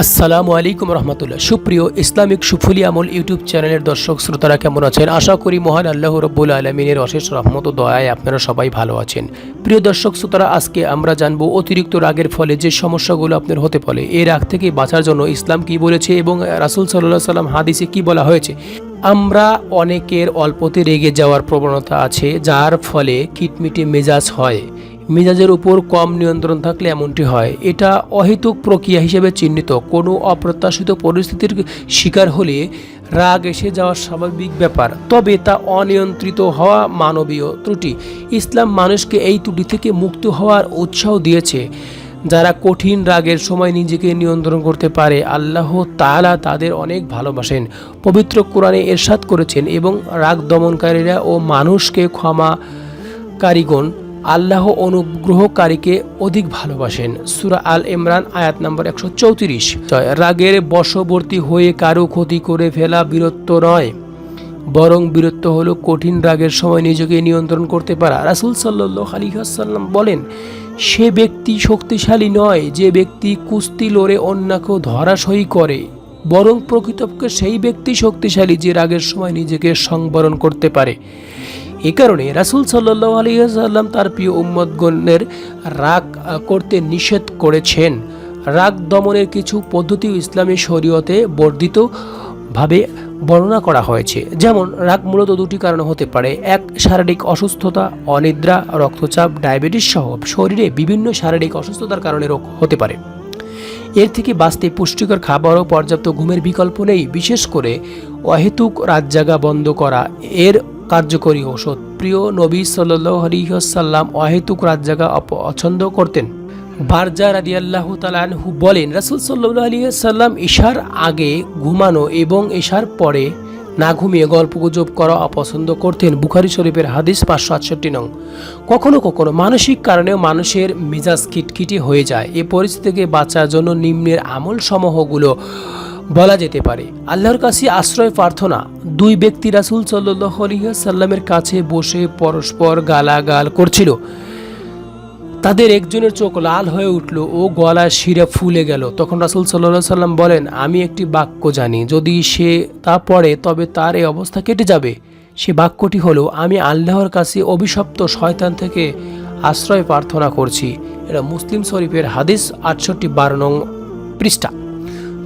আসসালামু আলাইকুম রহমতুল্লাহ। সুপ্রিয় ইসলামিক সুফলি আমল ইউটিউব চ্যানেলের দর্শক শ্রোতারা কেমন আছেন? আশা করি মহান আল্লাহ রব্বুল আলমিনের অশেষ রহমত ও দয়ায় আপনারা সবাই ভালো আছেন। প্রিয় দর্শক শ্রোতারা, আজকে আমরা জানবো অতিরিক্ত রাগের ফলে যে সমস্যাগুলো আপনার হতে পারে, এই রাগ থেকে বাঁচার জন্য ইসলাম কি বলেছে এবং রাসূল সাল্লাল্লাহু সাল্লাম হাদিসে কি বলা হয়েছে। আমরা অনেকের অল্পতে রেগে যাওয়ার প্রবণতা আছে, যার ফলে খিটমিটে মেজাজ হয়। মেজাজের উপর কম নিয়ন্ত্রণ থাকলে এমনটি হয়। এটা অহেতুক প্রক্রিয়া হিসেবে চিহ্নিত। কোনো অপ্রত্যাশিত পরিস্থিতির শিকার হলে রাগ এসে যাওয়া স্বাভাবিক ব্যাপার, তবে তা অনিয়ন্ত্রিত হওয়া মানবীয় ত্রুটি। ইসলাম মানুষকে এই ত্রুটি থেকে মুক্ত হওয়ার উৎসাহ দিয়েছে। যারা কঠিন রাগের সময় নিজেকে নিয়ন্ত্রণ করতে পারে, আল্লাহ তাআলা তাদের অনেক ভালোবাসেন। পবিত্র কোরআনে ইরশাদ করেছেন, এবং রাগ দমনকারীরা ও মানুষকে ক্ষমাকারীগণ আল্লাহ অনুগ্রহকারীকে অধিক ভালোবাসেন। সূরা আল ইমরান আয়াত নম্বর 134। রাগের বশবর্তী হয়ে কারো ক্ষতি করে ফেলা বীরত্ব নয়, বরং বীরত্ব হলো কঠিন রাগের সময় নিজেকে নিয়ন্ত্রণ করতে পারা। রাসূল সাল্লাল্লাহু আলাইহি ওয়াসাল্লাম বলেন, সে ব্যক্তি শক্তিশালী নয় যে ব্যক্তি কুস্তি লড়ে অন্যকে ধরাশয়ী করে, বরং প্রকৃতপক্ষে সেই ব্যক্তি শক্তিশালী যে রাগের সময় নিজেকে সংবরণ করতে পারে। এ কারণে রাসূল সাল্লাল্লাহু আলাইহি ওয়াসাল্লাম তার প্রিয় উম্মতগণের রাগ করতে নিষেধ করেছেন। রাগ দমনের কিছু পদ্ধতি ইসলামী শরীয়তে বর্ধিতভাবে বর্ণনা করা হয়েছে। যেমন, রাগ মূলত দুটি কারণে হতে পারে: এক, শারীরিক অসুস্থতা, অনিদ্রা, রক্তচাপ, ডায়াবেটিস সহ শরীরে বিভিন্ন শারীরিক অসুস্থতার কারণে রোগ হতে পারে। এর থেকে বাঁচতে পুষ্টিকর খাবার ও পর্যাপ্ত ঘুমের বিকল্প নেই। বিশেষ করে অহেতুক রাত জাগা বন্ধ করা এর কার্যকরী ঔষধ। প্রিয় নবী সাল্লাল্লাহু আলাইহি ওয়াসাল্লাম অহেতুক রাত জাগা অপছন্দ করতেন। বারজা রাদিয়াল্লাহু তাআলা আনহু বলেন, রাসূল সাল্লাল্লাহু আলাইহি ওয়াসাল্লাম ঈশার আগে ঘুমানো এবং ঈশার পরে না ঘুমিয়ে গল্পগুজব করা অপছন্দ করতেন। বুখারী শরীফের হাদিস 568 নং। কখনো কখনো মানসিক কারণেও মানুষের মেজাজ খিটখিটে হয়ে যায়। এ পরিস্থিতি থেকে বাঁচার জন্য নিম্নের আমল সমূহগুলো বলা যেতে পারে। আল্লাহর কাছে আশ্রয় প্রার্থনা। দুই ব্যক্তি রাসূল সাল্লাল্লাহু আলাইহি ওয়াসাল্লামের কাছে বসে পরস্পর গালাগাল করছিল। তাদের একজনের চোখ লাল হয়ে উঠল ও গলার শিরা ফুলে গেল। তখন রাসূল সাল্লাল্লাহু আলাইহি ওয়াসাল্লাম বলেন, আমি একটি বাক্য জানি, যদি সে তা পড়ে তবে তার এই অবস্থা কেটে যাবে। সে বাক্যটি হলো, আমি আল্লাহর কাছে অভিশপ্ত শয়তান থেকে আশ্রয় প্রার্থনা করছি। এটা মুসলিম শরীফের হাদিস 68-12 নং পৃষ্ঠা।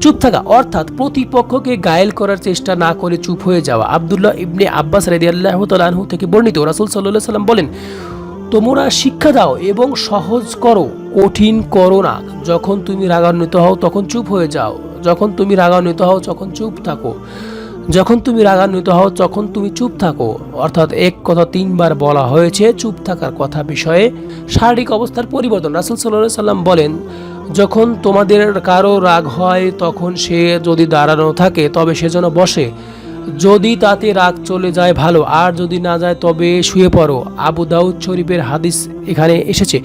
চুপ থাকা অর্থাৎ প্রতিপক্ষকে ঘায়েল করার চেষ্টা না করে চুপ হয়ে যাওয়া। আব্দুল্লাহ ইবনে আব্বাস রাদিয়াল্লাহু তাআলা আনহু থেকে বর্ণিত, রাসূল সাল্লাল্লাহু আলাইহি ওয়াসাল্লাম বলেন, তোমরা শিক্ষা দাও এবং সহজ করো, কঠিন করো না। যখন তুমি রাগান্বিত হও তখন চুপ হয়ে যাও, যখন তুমি রাগান্বিত হও তখন চুপ থাকো, যখন তুমি রাগান্বিত হও তখন তুমি চুপ থাকো। অর্থাৎ এক কথা 3 বার বলা হয়েছে চুপ থাকার কথা বিষয়ে। শারীরিক অবস্থার পরিবর্তন। রাসূল সাল্লাল্লাহু আলাইহি ওয়াসাল্লাম বলেন, যখন তোমাদের কারো রাগ হয় তখন সে যদি দাঁড়ানো থাকে তবে সে যেন বসে। যদি তাতে রাগ চলে যায় ভালো, আর যদি না যায় তবে শুয়ে পড়ো। আবু দাউদ শরীফের হাদিস এখানে এসেছে।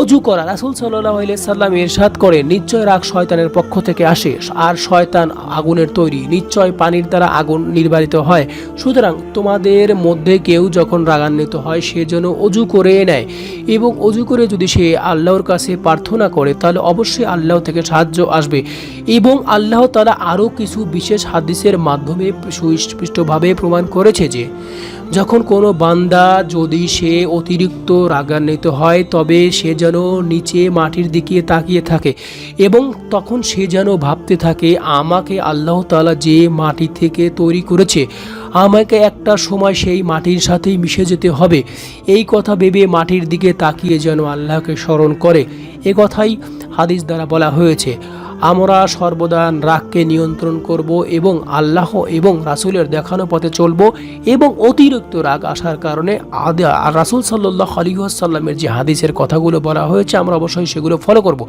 অজু করা। রাসূল সাল্লাল্লাহু আলাইহি সাল্লাম ইরশাদ করেন, নিশ্চয় রাগ শয়তানের পক্ষ থেকে আসে, আর শয়তান আগুনের তৈরি। নিশ্চয় পানির দ্বারা আগুন নির্বারিত হয়। সুতরাং তোমাদের মধ্যে কেউ যখন রাগান্বিত হয় সে যেন অজু করে নেয়, এবং অজু করে যদি সে আল্লাহর কাছে প্রার্থনা করে তাহলে অবশ্যই আল্লাহ থেকে সাহায্য আসবে। এবং আল্লাহ তাআলা আরও কিছু বিশেষ হাদিসের মাধ্যমে সুস্পষ্টভাবে প্রমাণ করেছে যে যখন কোনো বান্দা যদি সে অতিরিক্ত রাগান্বিত হয় তবে সে যেন নিচে মাটির দিকে তাকিয়ে থাকে, এবং তখন সে যেন ভাবতে থাকে, আমাকে আল্লাহ তাআলা যে মাটি থেকে তৈরি করেছে আমাকে একটা সময় সেই মাটির সাথেই মিশে যেতে হবে। এই কথা ভেবে মাটির দিকে তাকিয়ে যেন আল্লাহকে স্মরণ করে। এ কথাই হাদিস দ্বারা বলা হয়েছে। আমরা সর্বদা রাগকে নিয়ন্ত্রণ করব এবং আল্লাহ এবং রাসূলের দেখানো পথে চলব, এবং অতিরিক্ত রাগ আসার কারণে রাসূল সাল্লাল্লাহু আলাইহি ওয়াসাল্লামের যে হাদিসের কথাগুলো বলা হয়েছে আমরা অবশ্যই সেগুলো ফলো করব।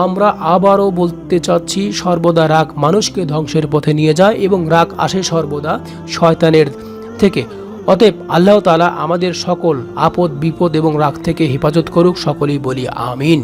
আমরা আবারও বলতে চাচ্ছি, সর্বদা রাগ মানুষকে ধ্বংসের পথে নিয়ে যায় এবং রাগ আসে সর্বদা শয়তানের থেকে। অতএব আল্লাহ তাআলা আমাদের সকল আপদ বিপদ এবং রাগ থেকে হেফাজত করুক। সকলেই বলি আমিন।